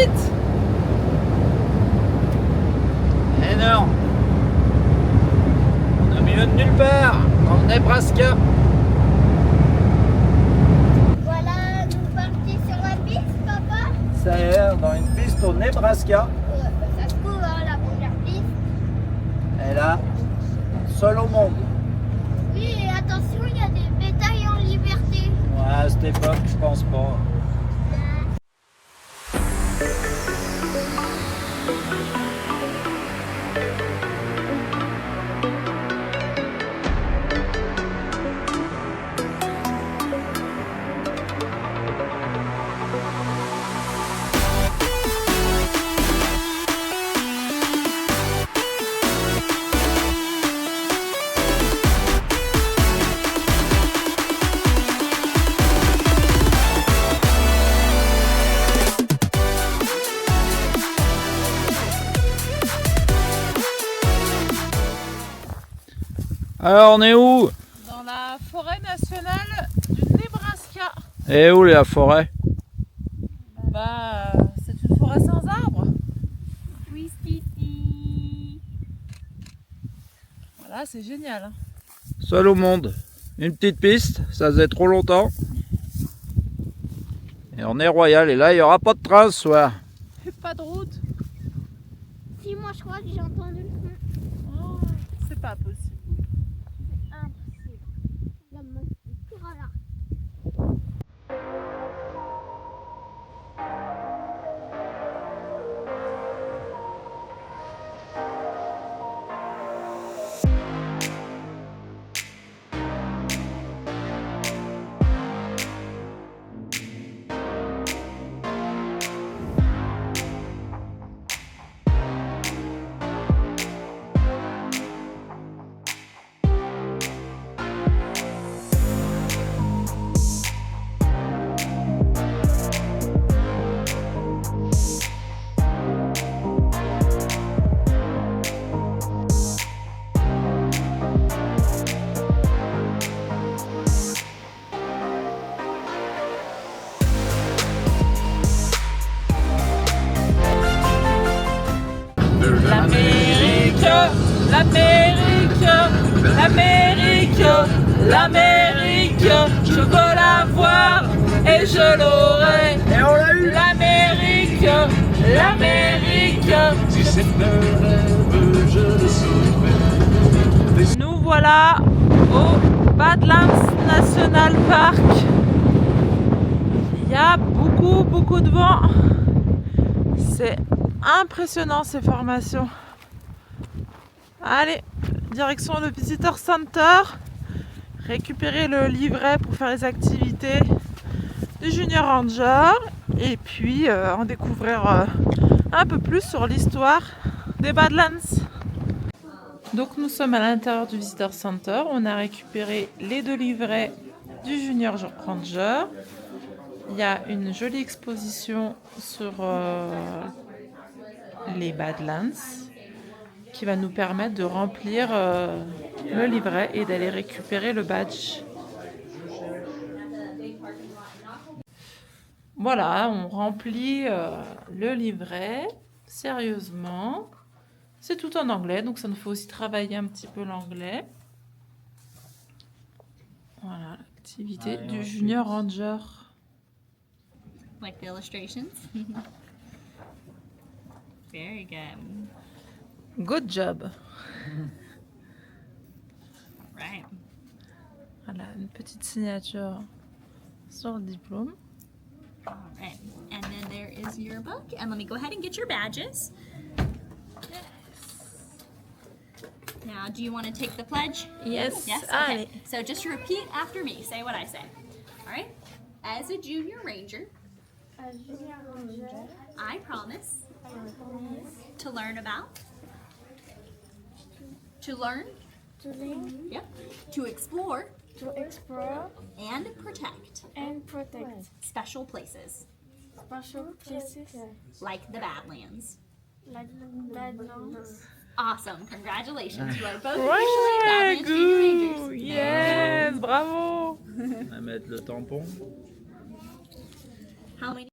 vite. Énorme. On est au milieu de nulle part, dans le Nebraska. Voilà, nous partons sur la piste, papa. Ça y est, dans une piste au Nebraska. Ça se trouve, hein, la première piste. Et là, seul au monde. Oui, et attention, il y a des bétails en liberté. Ouais, à cette époque, je pense pas. Alors, on est où? Dans la forêt nationale du Nebraska. Et où la forêt? Bah, c'est une forêt sans arbres. Oui, Titi. Voilà, c'est génial. Hein. Seul au monde. Une petite piste, ça faisait trop longtemps. Et on est royal. Et là, il n'y aura pas de train ce soir. Et pas de route. Si, moi, je crois que j'ai entendu le son. Oh, c'est pas possible. Impossible. La meuf qui tire à l'arc. L'Amérique, l'Amérique, l'Amérique, l'Amérique. Je veux la voir et je l'aurai. Et on l'a eu! L'Amérique, l'Amérique. Si c'est un rêve, je le saurai. Nous voilà au Badlands National Park. Il y a beaucoup de vent. C'est impressionnant ces formations. Allez, direction le Visitor Center. Récupérer le livret pour faire les activités du Junior Ranger. Et puis en découvrir un peu plus sur l'histoire des Badlands. Donc nous sommes à l'intérieur du Visitor Center. On a récupéré les 2 livrets du Junior Ranger. Il y a une jolie exposition sur les Badlands qui va nous permettre de remplir le livret et d'aller récupérer le badge. Voilà, on remplit le livret sérieusement. C'est tout en anglais, donc ça nous fait aussi travailler un petit peu l'anglais. Voilà, l'activité du Junior Ranger. Like the illustrations? Very good. Good job. Right. Voilà, une petite signature sur le diplôme. All right. And then there is your book. And let me go ahead and get your badges. Now, do you want to take the pledge? Yes. Yes? Allez. Okay. So just repeat after me. Say what I say. All right? As a junior ranger, I promise to learn about, to learn, yep, to explore and protect special places Special places like the Badlands. like Badlands. Awesome. Congratulations. You are both Ouais, officially Badlands Junior good. Rangers. Yes, bravo. On va mettre le tampon. How many?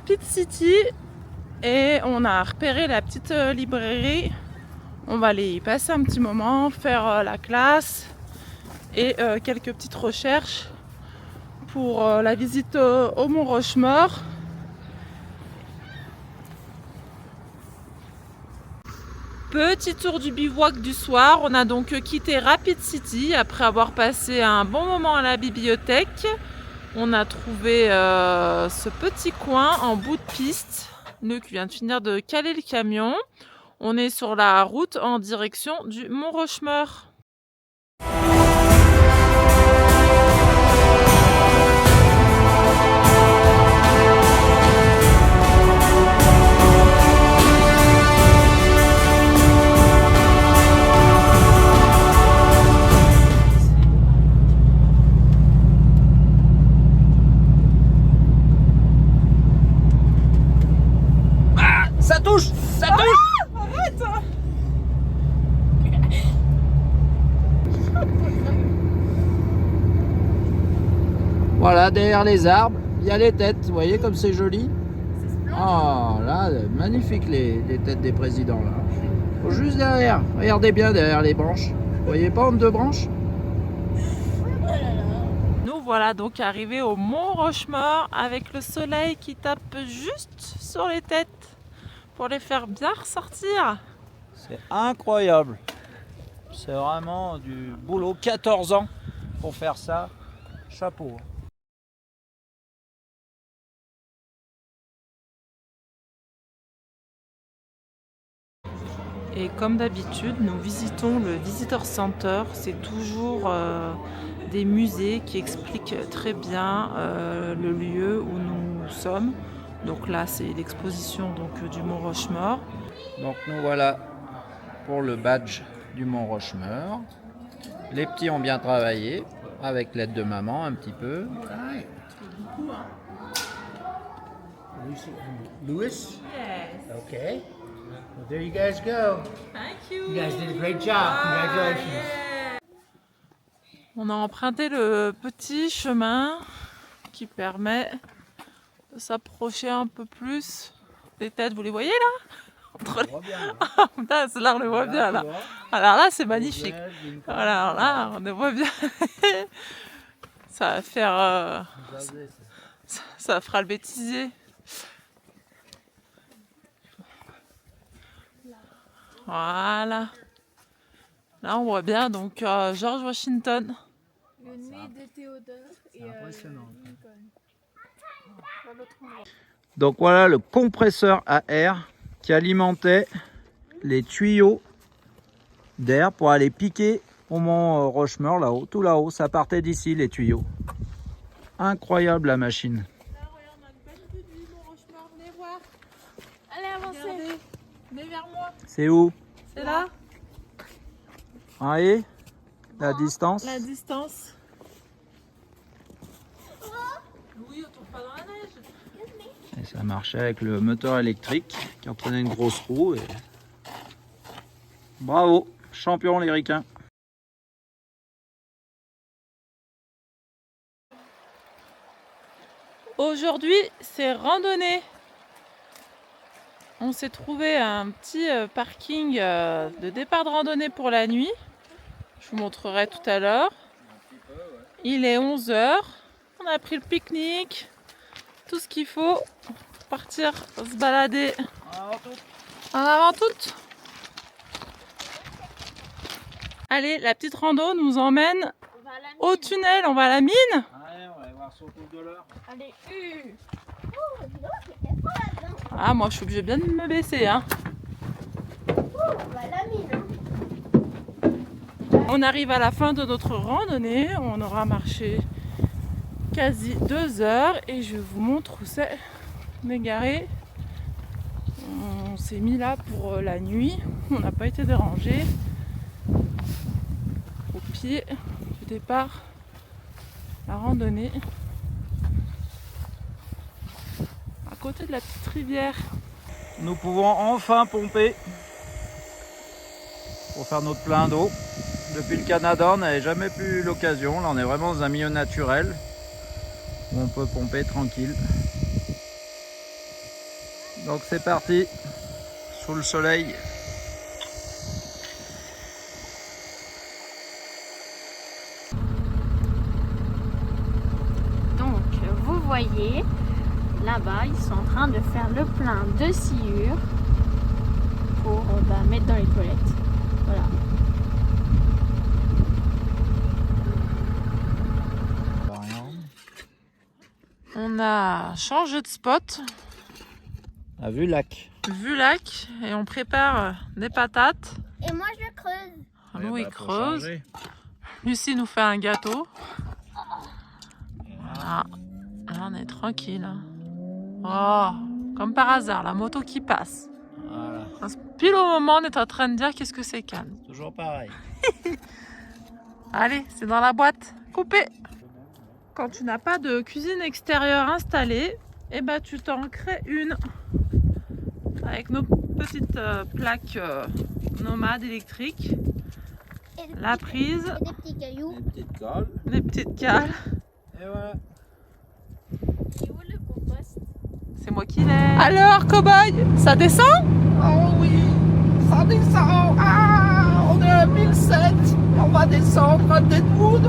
Rapid City et on a repéré la petite librairie. On va aller y passer un petit moment, faire la classe et quelques petites recherches pour la visite au Mont Rochemort. Petit tour du bivouac du soir, on a donc quitté Rapid City après avoir passé un bon moment à la bibliothèque. On a trouvé ce petit coin en bout de piste. Nous qui vient de finir de caler le camion. On est sur la route en direction du Mont Rochemort. Ça touche! Ça touche! Arrête! Voilà, derrière les arbres, il y a les têtes. Vous voyez comme c'est joli? Oh là, magnifique les têtes des présidents là. Oh, juste derrière, regardez bien derrière les branches. Vous voyez pas entre deux branches? Nous voilà donc arrivés au Mont Rochemort avec le soleil qui tape juste sur les têtes pour les faire bien ressortir. C'est incroyable. C'est vraiment du boulot. 14 ans pour faire ça. Chapeau. Et comme d'habitude, nous visitons le Visitor Center. C'est toujours des musées qui expliquent très bien le lieu où nous sommes. Donc là, c'est l'exposition du Mont Rochemort. Donc nous voilà pour le badge du Mont Rochemort. Les petits ont bien travaillé, avec l'aide de maman un petit peu. Louis? Yes. Okay. Well, there you guys go. Thank you. You guys did a great job. Congratulations. On a emprunté le petit chemin qui permet de s'approcher un peu plus des têtes. Vous les voyez là? Entre les... Ah, putain, là on les voit bien là. Alors là c'est magnifique. Alors là on les voit bien. Ça va faire... ça fera le bêtisier. Voilà. Là on voit bien donc George Washington. Le nez de Théodore et Lincoln. Donc voilà le compresseur à air qui alimentait les tuyaux d'air pour aller piquer au Mont Rochemort là-haut. Tout là-haut, ça partait d'ici les tuyaux. Incroyable la machine. Là regarde, on a une belle vue du Mont Rochemort, venez voir. Allez, avancez. Regardez, venez vers moi. C'est où? C'est là. Vous voyez la distance? La distance. Oui, on tombe pas dans la neige. Et ça marchait avec le moteur électrique qui en prenait une grosse roue. Et... Bravo, champion les ricains. Aujourd'hui, c'est randonnée. On s'est trouvé un petit parking de départ de randonnée pour la nuit. Je vous montrerai tout à l'heure. Il est 11 h. On a pris le pique-nique. Tout ce qu'il faut pour partir se balader. En avant toute. Allez, la petite rando nous emmène On va à la mine. au tunnel. On va à la mine. Allez, on va aller voir sur le coup de l'heure. Allez, Oh, dis donc, c'était pas là-dedans. Ah, moi je suis obligée bien de me baisser. Hein. On va à la mine. Hein. On arrive à la fin de notre randonnée. On aura marché quasi 2 heures et je vous montre où c'est. On est garé. On s'est mis là pour la nuit. On n'a pas été dérangé. Au pied du départ, la randonnée. À côté de la petite rivière. Nous pouvons enfin pomper pour faire notre plein d'eau. Depuis le Canada, on n'avait jamais eu l'occasion. Là, on est vraiment dans un milieu naturel où on peut pomper tranquille. Donc c'est parti, sous le soleil. Donc, vous voyez, là-bas, ils sont en train de faire le plein de sciure pour mettre dans les toilettes. Voilà. On a changé de spot, A vu lac. vu lac, et on prépare des patates. Et moi, je creuse. Louis il creuse. Lucie nous fait un gâteau. Voilà. Là, on est tranquille. Oh, comme par hasard, la moto qui passe. Voilà, Pile au moment, on est en train de dire qu'est-ce que c'est calme. toujours pareil. Allez, c'est dans la boîte. Coupé. Quand tu n'as pas de cuisine extérieure installée, eh ben, tu t'en crées une. Avec nos petites plaques nomades électriques. Et des La petits- prise, et des petits cailloux. Une petite colle. les petites cales. Et voilà. Et où le compost? C'est moi qui l'ai. Alors, cow-boy, ça descend? Oh oui, ça descend. Ah, on est à 1007. On va descendre à Deadwood.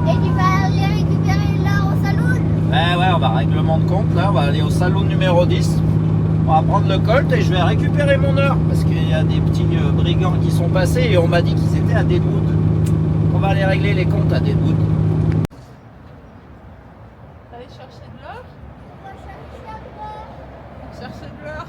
Et tu vas aller récupérer là au salon? Ouais, on va règlement de compte là, on va aller au salon numéro 10. On va prendre le Colt et je vais récupérer mon heure parce qu'il y a des petits brigands qui sont passés et on m'a dit qu'ils étaient à Deadwood. On va aller régler les comptes à Deadwood. Allez chercher de l'or. On va chercher Chercher de l'or.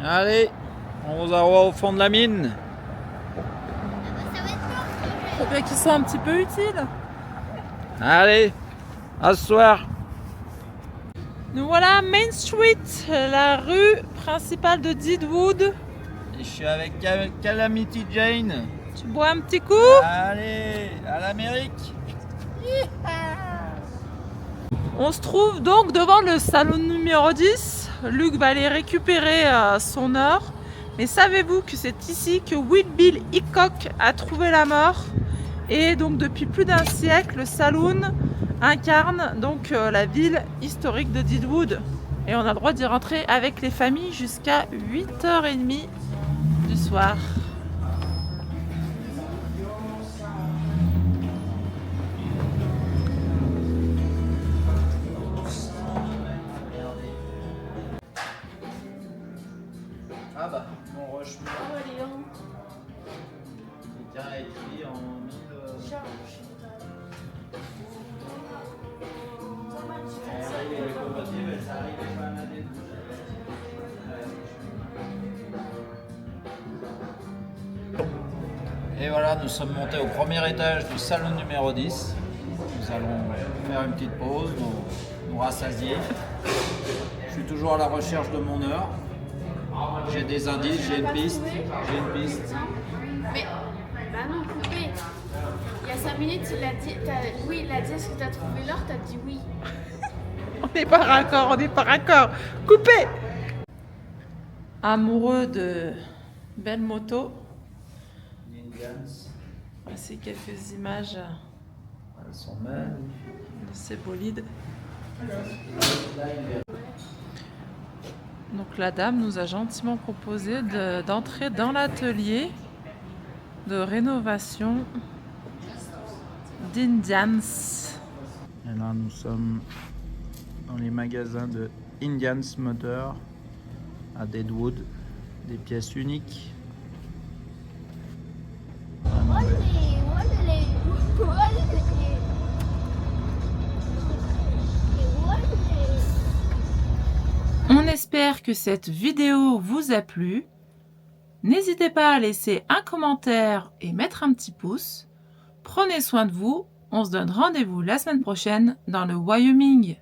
Allez, on vous envoie au fond de la mine. ça va être long. Faut bien qu'ils soient un petit peu utiles. Allez, à ce soir. Nous voilà à Main Street, la rue principale de Deadwood. Et je suis avec Calamity Jane. Tu bois un petit coup? Allez, à l'Amérique. On se trouve donc devant le salon numéro 10. Luc va aller récupérer son or. Mais savez-vous que c'est ici que Will Bill Hickok a trouvé la mort? Et donc depuis plus d'un siècle, le saloon incarne donc la ville historique de Deadwood. Et on a le droit d'y rentrer avec les familles jusqu'à 8h30 du soir. Ah bah, mon Rochemont. Qui a écrit en 1000. Et voilà, nous sommes montés au premier étage du salon numéro 10. Nous allons faire une petite pause, nous rassasier. Je suis toujours à la recherche de mon heure. J'ai des indices, j'ai une piste. Mais, bah non, coupé. Il y a 5 minutes, il a dit, oui, il a dit, est-ce que t'as trouvé l'or? T'as dit oui. On n'est pas raccord, on n'est pas raccord. Coupé! Amoureux de belles motos. Voici quelques images Elles sont magnifiques. de ces bolides. Donc la dame nous a gentiment proposé d'entrer dans l'atelier de rénovation d'Indians. Et là, nous sommes dans les magasins de Indians Motor à Deadwood. Des pièces uniques. On espère que cette vidéo vous a plu. N'hésitez pas à laisser un commentaire et mettre un petit pouce. Prenez soin de vous. On se donne rendez-vous la semaine prochaine dans le Wyoming.